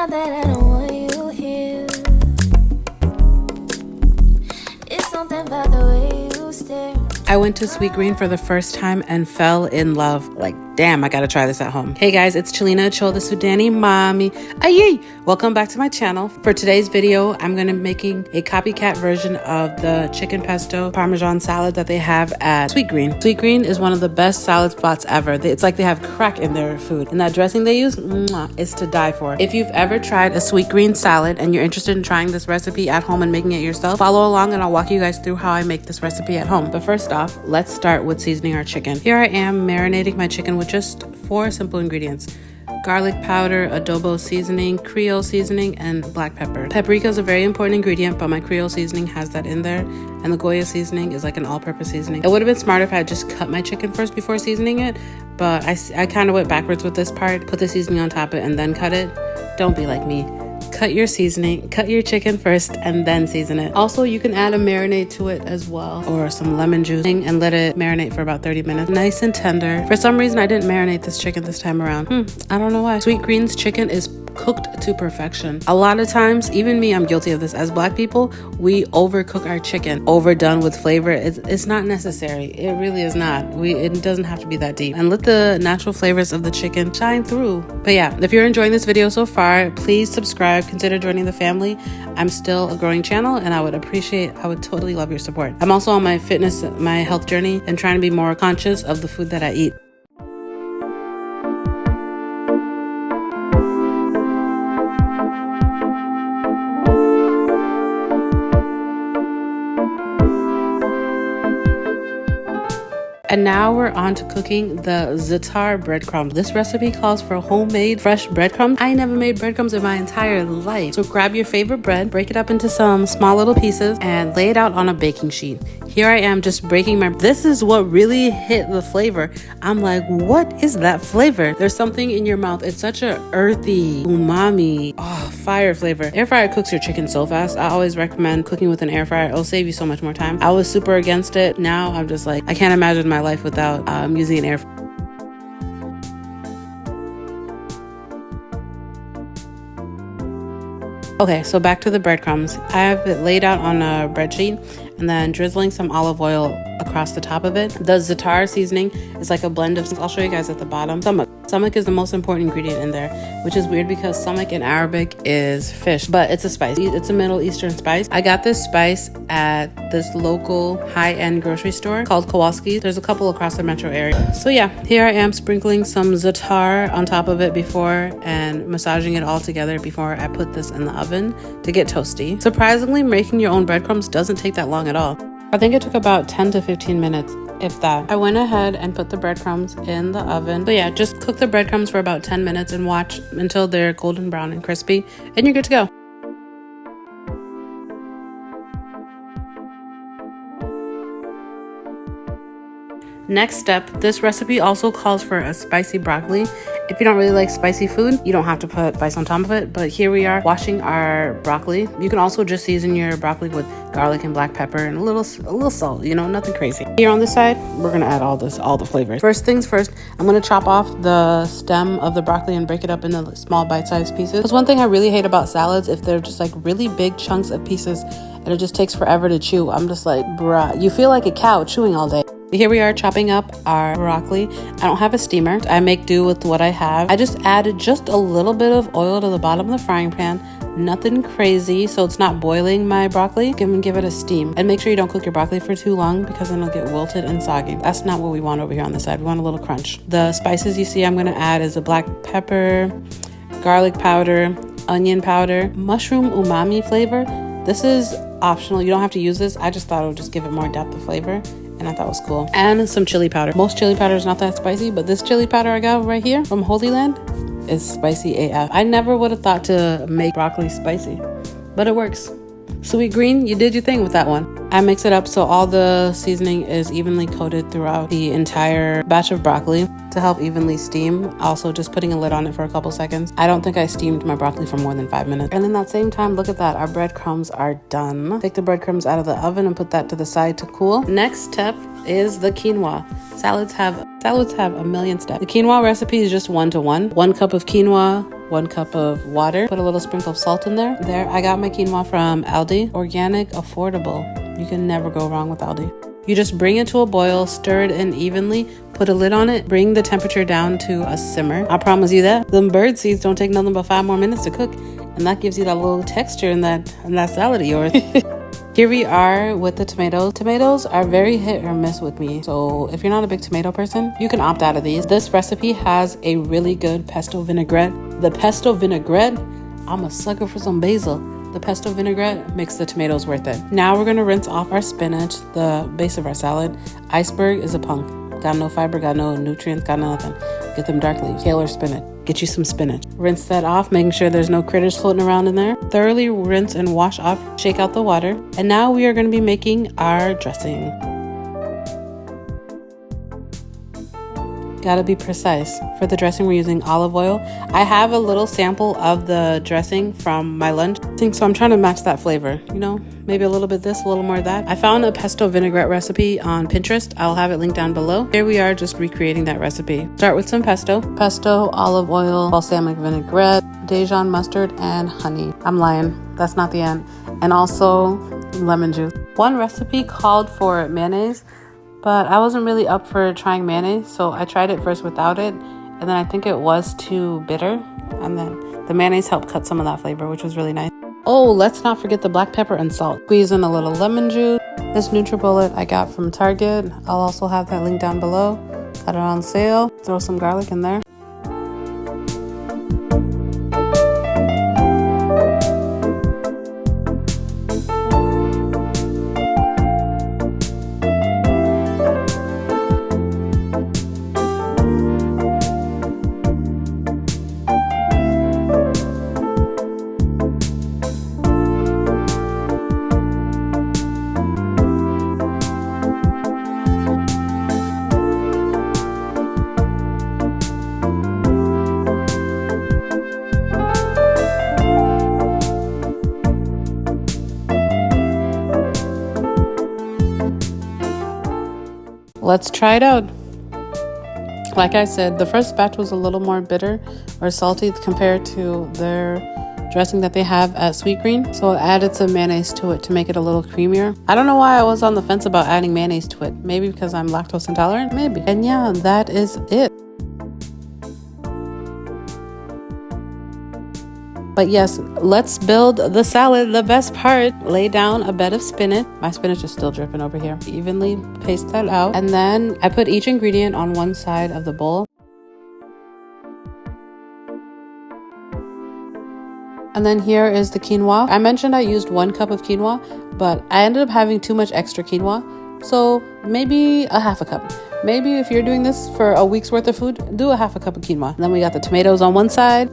out that I don't want you here. It's something about the way you stare. I went to Sweetgreen for the first time and fell in love. Like, damn, I gotta try this at home. Hey guys, it's Chellina Achol, the Sudanese mommy. Ayy! Welcome back to my channel. For today's video, I'm gonna be making a copycat version of the chicken pesto Parmesan salad that they have at Sweetgreen. Sweetgreen is one of the best salad spots ever. It's like they have crack in their food. And that dressing they use, is to die for. If you've ever tried a Sweetgreen salad and you're interested in trying this recipe at home and making it yourself, follow along and I'll walk you guys through how I make this recipe at home. But first off, let's start with seasoning our chicken. Here I am marinating my chicken with just 4 simple ingredients: garlic powder, adobo seasoning, creole seasoning, and black pepper. Paprika is a very important ingredient, but my creole seasoning has that in there, and the Goya seasoning is like an all-purpose seasoning. It would have been smarter if I had just cut my chicken first before seasoning it, but I kind of went backwards with this part, put the seasoning on top of it, and then cut it. Don't be like me. Cut your chicken first and then season it. Also, you can add a marinade to it as well, or some lemon juice, and let it marinate for about 30 minutes. Nice and tender. For some reason, I didn't marinate this chicken this time around. I don't know why. Sweetgreen's chicken is cooked to perfection. A lot of times, even me, I'm guilty of this. As Black people, we overcook our chicken, overdone with flavor. It's not necessary. It really is not. It doesn't have to be that deep. And let the natural flavors of the chicken shine through. But yeah, if you're enjoying this video so far, please subscribe. Consider joining the family. I'm still a growing channel and I would totally love your support. I'm also on my health journey and trying to be more conscious of the food that I eat. And now we're on to cooking the za'atar breadcrumbs. This recipe calls for homemade fresh breadcrumbs. I never made breadcrumbs in my entire life. So grab your favorite bread, break it up into some small little pieces, and lay it out on a baking sheet. Here I am just breaking this is what really hit the flavor. I'm like, what is that flavor? There's something in your mouth. It's such a earthy, umami, fire flavor. Air fryer cooks your chicken so fast. I always recommend cooking with an air fryer. It'll save you so much more time. I was super against it. Now I'm just like, I can't imagine my life without using an air fryer. Okay, so back to the breadcrumbs. I have it laid out on a bread sheet and then drizzling some olive oil across the top of it. The za'atar seasoning is like a blend of, I'll show you guys at the bottom. Samak is the most important ingredient in there, which is weird because samak in Arabic is fish, but it's a spice. It's a Middle Eastern spice. I got this spice at this local high-end grocery store called Kowalski. There's a couple across the metro area. So yeah, here I am sprinkling some za'atar on top of it before and massaging it all together before I put this in the oven to get toasty. Surprisingly, making your own breadcrumbs doesn't take that long at all. I think it took about 10 to 15 minutes, if that. I went ahead and put the breadcrumbs in the oven. So yeah, just cook the breadcrumbs for about 10 minutes and watch until they're golden brown and crispy, and you're good to go. Next step, this recipe also calls for a spicy broccoli. If you don't really like spicy food, you don't have to put spice on top of it, but here we are washing our broccoli. You can also just season your broccoli with garlic and black pepper and a little salt, nothing crazy. Here on this side, we're gonna add all the flavors. First things first, I'm gonna chop off the stem of the broccoli and break it up into small bite-sized pieces. That's one thing I really hate about salads, if they're just like really big chunks of pieces and it just takes forever to chew. I'm just like, bruh, you feel like a cow chewing all day. Here we are chopping up our broccoli. I don't have a steamer. I make do with what I have. I just added just a little bit of oil to the bottom of the frying pan. Nothing crazy, so it's not boiling my broccoli. Give it a steam. And make sure you don't cook your broccoli for too long because then it'll get wilted and soggy. That's not what we want over here on the side. We want a little crunch. The spices you see I'm gonna add is a black pepper, garlic powder, onion powder, mushroom umami flavor. This is optional. You don't have to use this. I just thought it would just give it more depth of flavor, and I thought it was cool. And some chili powder. Most chili powder is not that spicy, but this chili powder I got right here from Holy Land is spicy AF. I never would have thought to make broccoli spicy, but it works. Sweetgreen, you did your thing with that one. I mix it up so all the seasoning is evenly coated throughout the entire batch of broccoli to help evenly steam. Also just putting a lid on it for a couple seconds. I don't think I steamed my broccoli for more than 5 minutes. And in that same time, look at that, our breadcrumbs are done. Take the breadcrumbs out of the oven and put that to the side to cool. Next step is the quinoa. Salads have a million steps. The quinoa recipe is just 1-to-1. 1 cup of quinoa, 1 cup of water, put a little sprinkle of salt in there. I got my quinoa from Aldi. Organic, affordable. You can never go wrong with Aldi. You just bring it to a boil, stir it in evenly, put a lid on it, bring the temperature down to a simmer. I promise you that. Them bird seeds don't take nothing but 5 more minutes to cook, and that gives you that little texture in that salad of yours. Here we are with the tomatoes. Tomatoes are very hit or miss with me, so if you're not a big tomato person, you can opt out of these. This recipe has a really good pesto vinaigrette. The pesto vinaigrette, I'm a sucker for some basil. The pesto vinaigrette makes the tomatoes worth it. Now we're gonna rinse off our spinach, the base of our salad. Iceberg is a punk. Got no fiber, got no nutrients, got nothing. Get them dark leaves, kale or spinach. Get you some spinach. Rinse that off, making sure there's no critters floating around in there. Thoroughly rinse and wash off, shake out the water. And now we are gonna be making our dressing. Gotta be precise. For the dressing, we're using olive oil. I have a little sample of the dressing from my lunch, so I'm trying to match that flavor. You know, maybe a little bit this, a little more that. I found a pesto vinaigrette recipe on Pinterest. I'll have it linked down below. Here we are just recreating that recipe. Start with some pesto. Pesto, olive oil, balsamic vinaigrette, Dijon mustard, and honey. I'm lying. That's not the end. And also lemon juice. One recipe called for mayonnaise, but I wasn't really up for trying mayonnaise, so I tried it first without it, and then I think it was too bitter, and then the mayonnaise helped cut some of that flavor, which was really nice. Oh, let's not forget the black pepper and salt. Squeeze in a little lemon juice. This NutriBullet I got from Target. I'll also have that link down below. Got it on sale. Throw some garlic in there. Let's try it out. Like I said, the first batch was a little more bitter or salty compared to their dressing that they have at Sweetgreen. So I added some mayonnaise to it to make it a little creamier. I don't know why I was on the fence about adding mayonnaise to it. Maybe because I'm lactose intolerant? Maybe. And yeah, that is it. But yes, let's build the salad. The best part, lay down a bed of spinach. My spinach is still dripping over here. Evenly paste that out. And then I put each ingredient on one side of the bowl. And then here is the quinoa. I mentioned I used 1 cup of quinoa, but I ended up having too much extra quinoa. So maybe a half a cup. Maybe if you're doing this for a week's worth of food, do a half a cup of quinoa. And then we got the tomatoes on one side.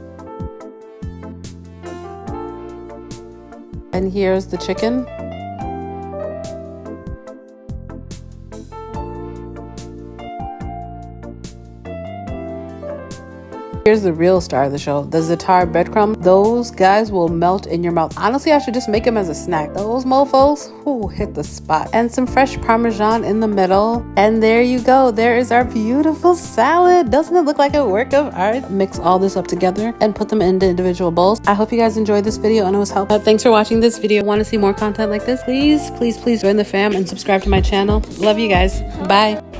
And here's the chicken. Here's the real star of the show, the za'atar breadcrumb. Those guys will melt in your mouth. Honestly, I should just make them as a snack. Those mofos, hit the spot. And some fresh Parmesan in the middle. And there you go. There is our beautiful salad. Doesn't it look like a work of art? Mix all this up together and put them into individual bowls. I hope you guys enjoyed this video and it was helpful. Thanks for watching this video. Want to see more content like this? Please join the fam and subscribe to my channel. Love you guys. Bye.